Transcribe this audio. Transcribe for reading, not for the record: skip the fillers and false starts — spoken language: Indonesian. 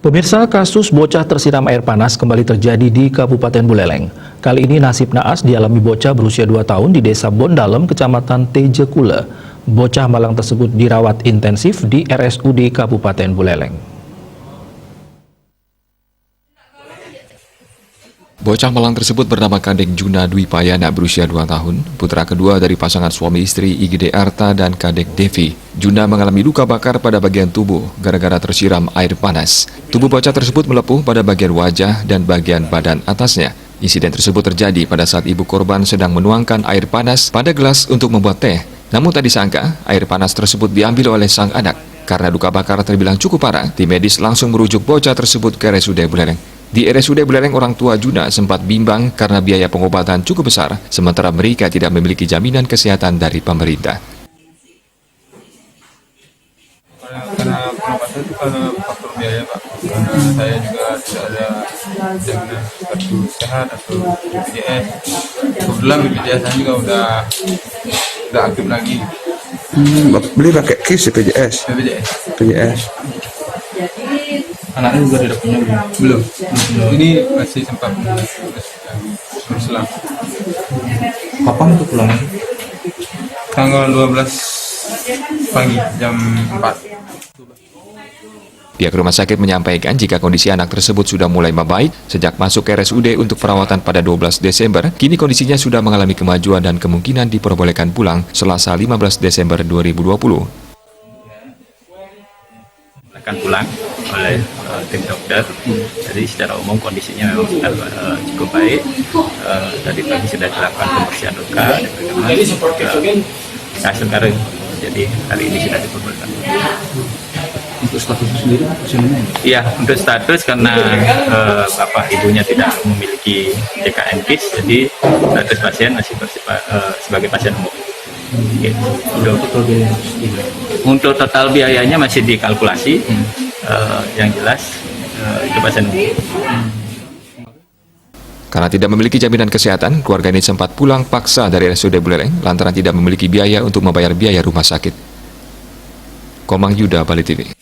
Pemirsa, kasus bocah tersiram air panas kembali terjadi di Kabupaten Buleleng. Kali ini nasib naas dialami bocah berusia 2 tahun di Desa Bondalem, Kecamatan Tejekule. Bocah malang tersebut dirawat intensif di RSUD Kabupaten Buleleng. Bocah malang tersebut bernama Kadek Juna Dwi Payana berusia 2 tahun, putra kedua dari pasangan suami istri Igede Arta dan Kadek Devi. Juna mengalami luka bakar pada bagian tubuh gara-gara tersiram air panas. Tubuh bocah tersebut melepuh pada bagian wajah dan bagian badan atasnya. Insiden tersebut terjadi pada saat ibu korban sedang menuangkan air panas pada gelas untuk membuat teh. Namun tak disangka, air panas tersebut diambil oleh sang anak. Karena luka bakar terbilang cukup parah, tim medis langsung merujuk bocah tersebut ke RSUD Buleleng. Di RSUD Buleleng, orang tua Juna sempat bimbang karena biaya pengobatan cukup besar, sementara mereka tidak memiliki jaminan kesehatan dari pemerintah. Karena pengobatan itu karena faktor biaya, Pak. Karena saya juga tidak ada jaminan kartu sehat atau BPJS. Kebetulan BPJS saya juga udah aktif lagi. Beli pakai KIS BPJS. Anaknya juga tidak punya belum. Ini masih sempat berselang. Kapan itu pulang? Tanggal 12 pagi jam 4. Pihak rumah sakit menyampaikan jika kondisi anak tersebut sudah mulai membaik sejak masuk ke RSUD untuk perawatan pada 12 Desember, kini kondisinya sudah mengalami kemajuan dan kemungkinan diperbolehkan pulang Selasa 15 Desember 2020. Akan pulang oleh tim dokter. Jadi secara umum kondisinya memang sudah cukup baik. Tadi pagi sudah dilakukan pembersihan luka dan stasiun Kareng. Jadi hari ini sudah diperbolehkan. Untuk status sendiri, Iya, untuk status karena bapak ibunya tidak memiliki JKN KIS, jadi status pasien masih sebagai pasien umum. Untuk total biayanya masih dikalkulasi, yang jelas itu pasien umum. Karena tidak memiliki jaminan kesehatan, keluarga ini sempat pulang paksa dari RSUD Buleleng lantaran tidak memiliki biaya untuk membayar biaya rumah sakit. Komang Yuda, Bali TV.